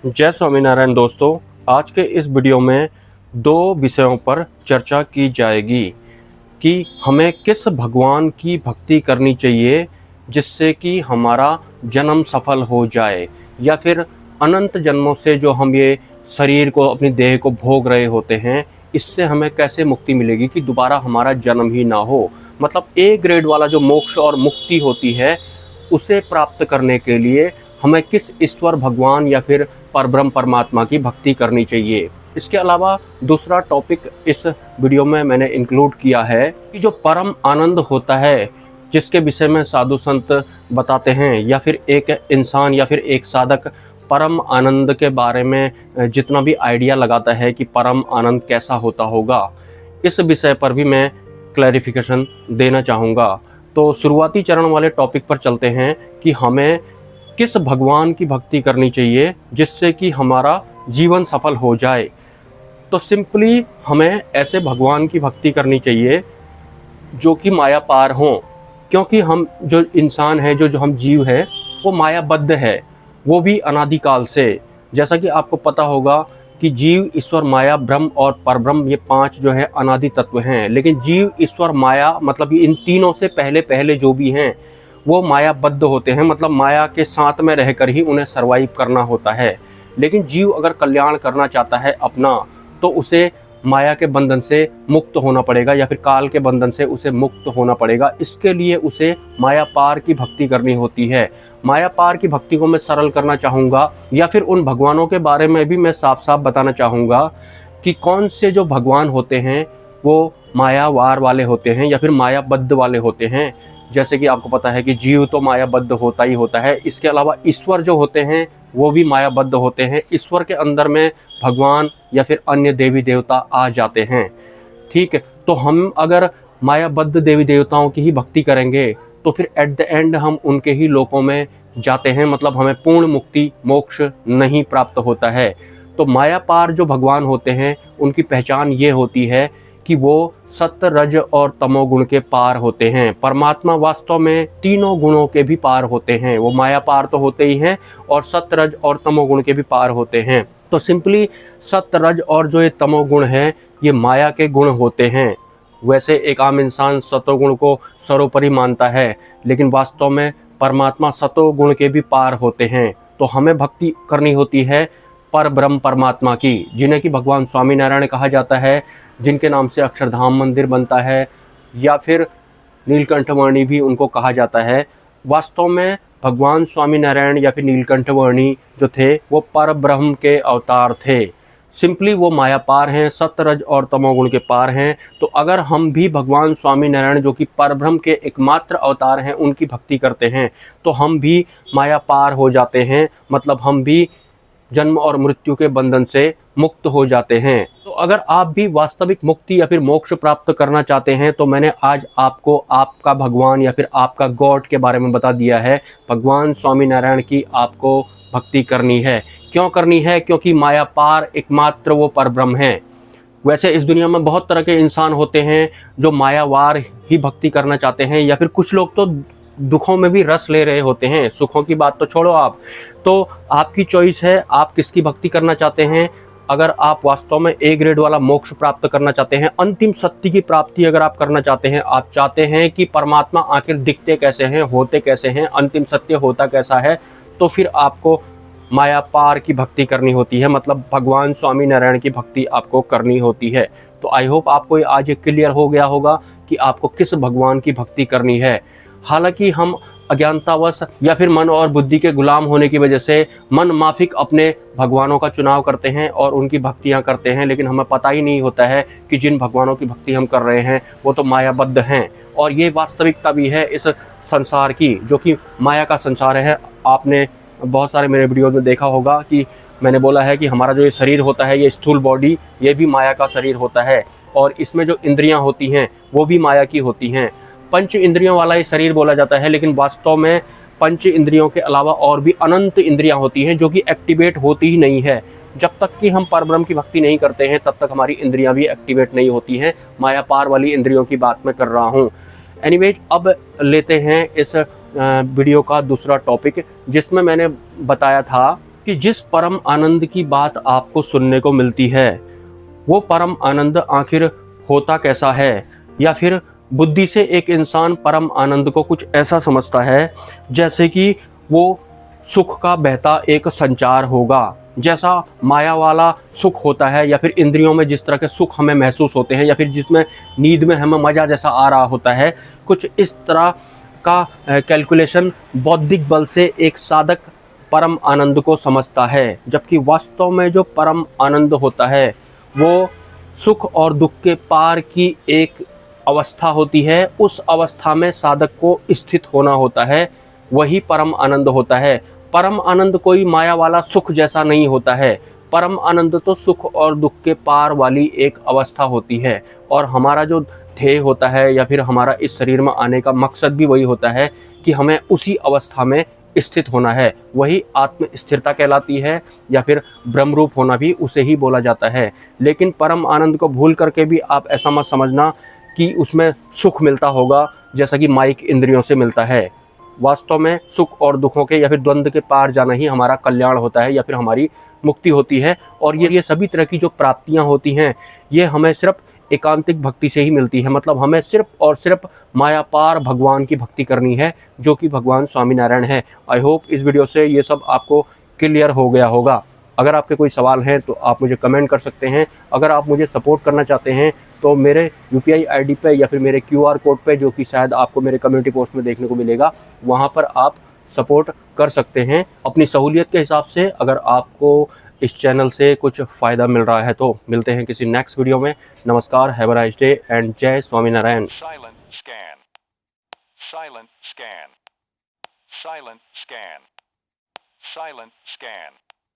जय स्वामीनारायण दोस्तों। आज के इस वीडियो में दो विषयों पर चर्चा की जाएगी कि हमें किस भगवान की भक्ति करनी चाहिए जिससे कि हमारा जन्म सफल हो जाए, या फिर अनंत जन्मों से जो हम ये शरीर को, अपनी देह को भोग रहे होते हैं, इससे हमें कैसे मुक्ति मिलेगी कि दोबारा हमारा जन्म ही ना हो। मतलब ए ग्रेड वाला जो मोक्ष और मुक्ति होती है, उसे प्राप्त करने के लिए हमें किस ईश्वर भगवान या फिर परब्रह्म परमात्मा की भक्ति करनी चाहिए। इसके अलावा दूसरा टॉपिक इस वीडियो में मैंने इंक्लूड किया है कि जो परम आनंद होता है, जिसके विषय में साधु संत बताते हैं, या फिर एक इंसान या फिर एक साधक परम आनंद के बारे में जितना भी आइडिया लगाता है कि परम आनंद कैसा होता होगा, इस विषय पर भी मैं क्लैरिफिकेशन देना चाहूँगा। तो शुरुआती चरण वाले टॉपिक पर चलते हैं कि हमें किस भगवान की भक्ति करनी चाहिए जिससे कि हमारा जीवन सफल हो जाए। तो सिंपली हमें ऐसे भगवान की भक्ति करनी चाहिए जो कि माया पार हों, क्योंकि हम जो इंसान हैं, जो हम जीव हैं, वो मायाबद्ध है, वो भी अनादिकाल से। जैसा कि आपको पता होगा कि जीव, ईश्वर, माया, ब्रह्म और परब्रह्म, ये पांच जो है अनादि तत्व हैं। लेकिन जीव, ईश्वर, माया, मतलब इन तीनों से पहले पहले जो भी हैं वो मायाबद्ध होते हैं, मतलब माया के साथ में रहकर ही उन्हें सर्वाइव करना होता है। लेकिन जीव अगर कल्याण करना चाहता है अपना, तो उसे माया के बंधन से मुक्त होना पड़ेगा, या फिर काल के बंधन से उसे मुक्त होना पड़ेगा। इसके लिए उसे माया पार की भक्ति करनी होती है। माया पार की भक्ति को मैं सरल करना चाहूँगा, या फिर उन भगवानों के बारे में भी मैं साफ साफ बताना चाहूँगा कि कौन से जो भगवान होते हैं वो मायावार वाले होते हैं या फिर मायाबद्ध वाले होते हैं। जैसे कि आपको पता है कि जीव तो मायाबद्ध होता ही होता है, इसके अलावा ईश्वर जो होते हैं वो भी मायाबद्ध होते हैं। ईश्वर के अंदर में भगवान या फिर अन्य देवी देवता आ जाते हैं। ठीक है, तो हम अगर मायाबद्ध देवी देवताओं की ही भक्ति करेंगे तो फिर एट द एंड हम उनके ही लोकों में जाते हैं, मतलब हमें पूर्ण मुक्ति मोक्ष नहीं प्राप्त होता है। तो माया पार जो भगवान होते हैं उनकी पहचान ये होती है कि वो सत्य, रज और तमोगुण के पार होते हैं। परमात्मा वास्तव में तीनों गुणों के भी पार होते हैं। वो माया पार तो होते ही हैं और सत्य, रज और तमोगुण के भी पार होते हैं। तो सिंपली सत्य, रज और जो ये तमोगुण हैं, ये माया के गुण होते हैं। वैसे एक आम इंसान सतोगुण को सर्वोपरि मानता है, लेकिन वास्तव में परमात्मा सतोगुण के भी पार होते हैं। तो हमें भक्ति करनी होती है पर ब्रह्म परमात्मा की, जिन्हें कि भगवान स्वामीनारायण कहा जाता है, जिनके नाम से अक्षरधाम मंदिर बनता है, या फिर नीलकंठवर्णी भी उनको कहा जाता है। वास्तव में भगवान स्वामीनारायण या फिर नीलकंठवर्णी जो थे वो पर ब्रह्म के अवतार थे। सिंपली वो माया पार हैं, सत्य, रज और तमोगुण के पार हैं। तो अगर हम भी भगवान स्वामीनारायण जो कि परब्रह्म के एकमात्र अवतार हैं उनकी भक्ति करते हैं तो हम भी माया पार हो जाते हैं, मतलब हम भी जन्म और मृत्यु के बंधन से मुक्त हो जाते हैं। तो अगर आप भी वास्तविक मुक्ति या फिर मोक्ष प्राप्त करना चाहते हैं तो मैंने आज आपको आपका भगवान या फिर आपका गॉड के बारे में बता दिया है। भगवान स्वामीनारायण की आपको भक्ति करनी है। क्यों करनी है? क्योंकि माया पार एकमात्र वो परब्रह्म है। वैसे इस दुनिया में बहुत तरह के इंसान होते हैं जो मायावार ही भक्ति करना चाहते हैं, या फिर कुछ लोग तो दुखों में भी रस ले रहे होते हैं। सुखों की बात तो छोड़ो आप, तो आपकी चॉइस है आप किसकी भक्ति करना चाहते हैं। अगर आप वास्तव में ए ग्रेड वाला मोक्ष प्राप्त करना चाहते हैं, अंतिम सत्य की प्राप्ति अगर आप करना चाहते हैं, आप चाहते हैं कि परमात्मा आखिर दिखते कैसे हैं, होते कैसे हैं, अंतिम सत्य होता कैसा है, तो फिर आपको माया पार की भक्ति करनी होती है, मतलब भगवान स्वामीनारायण की भक्ति आपको करनी होती है। तो आई होप आपको आज ये क्लियर हो गया होगा कि आपको किस भगवान की भक्ति करनी है। हालांकि हम अज्ञानतावश या फिर मन और बुद्धि के गुलाम होने की वजह से मन माफिक अपने भगवानों का चुनाव करते हैं और उनकी भक्तियां करते हैं, लेकिन हमें पता ही नहीं होता है कि जिन भगवानों की भक्ति हम कर रहे हैं वो तो मायाबद्ध हैं। और ये वास्तविकता भी है इस संसार की, जो कि माया का संसार है। आपने बहुत सारे मेरे वीडियो में देखा होगा कि मैंने बोला है कि हमारा जो ये शरीर होता है, ये स्थूल बॉडी, ये भी माया का शरीर होता है, और इसमें जो इंद्रियां होती हैं वो भी माया की होती हैं। पंच इंद्रियों वाला ये शरीर बोला जाता है, लेकिन वास्तव में पंच इंद्रियों के अलावा और भी अनंत इंद्रियां होती हैं जो कि एक्टिवेट होती ही नहीं है। जब तक कि हम परब्रह्म की भक्ति नहीं करते हैं तब तक हमारी इंद्रियां भी एक्टिवेट नहीं होती हैं। माया पार वाली इंद्रियों की बात मैं कर रहा हूँ। एनीवेज, अब लेते हैं इस वीडियो का दूसरा टॉपिक, जिसमें मैंने बताया था कि जिस परम आनंद की बात आपको सुनने को मिलती है, वो परम आनंद आखिर होता कैसा है, या फिर बुद्धि से एक इंसान परम आनंद को कुछ ऐसा समझता है जैसे कि वो सुख का बहता एक संचार होगा। जैसा माया वाला सुख होता है, या फिर इंद्रियों में जिस तरह के सुख हमें महसूस होते हैं, या फिर जिसमें नींद में हमें मजा जैसा आ रहा होता है, कुछ इस तरह का कैलकुलेशन बौद्धिक बल से एक साधक परम आनंद को समझता है। जबकि वास्तव में जो परम आनंद होता है वो सुख और दुख के पार की एक अवस्था होती है। उस अवस्था में साधक को स्थित होना होता है, वही परम आनंद होता है। परम आनंद कोई माया वाला सुख जैसा नहीं होता है। परम आनंद तो सुख और दुख के पार वाली एक अवस्था होती है। और हमारा जो ध्येय होता है, या फिर हमारा इस शरीर में आने का मकसद भी वही होता है कि हमें उसी अवस्था में स्थित होना है। वही आत्म स्थिरता कहलाती है, या फिर ब्रह्मरूप होना भी उसे ही बोला जाता है। लेकिन परम आनंद को भूल करके भी आप ऐसा मत समझना कि उसमें सुख मिलता होगा जैसा कि माइक इंद्रियों से मिलता है। वास्तव में सुख और दुखों के या फिर द्वंद्व के पार जाना ही हमारा कल्याण होता है, या फिर हमारी मुक्ति होती है। और ये सभी तरह की जो प्राप्तियां होती हैं, ये हमें सिर्फ एकांतिक भक्ति से ही मिलती है। मतलब हमें सिर्फ और सिर्फ माया पार भगवान की भक्ति करनी है, जो कि भगवान स्वामीनारायण है। आई होप इस वीडियो से ये सब आपको क्लियर हो गया होगा। अगर आपके कोई सवाल हैं तो आप मुझे कमेंट कर सकते हैं। अगर आप मुझे सपोर्ट करना चाहते हैं तो मेरे UPI ID पे या फिर मेरे QR कोड पे, जो कि शायद आपको मेरे कम्युनिटी पोस्ट में देखने को मिलेगा, वहाँ पर आप सपोर्ट कर सकते हैं अपनी सहूलियत के हिसाब से। अगर आपको इस चैनल से कुछ फ़ायदा मिल रहा है तो मिलते हैं किसी नेक्स्ट वीडियो में। नमस्कार, have a nice day and जय स्वामीनारायण। Silent scan.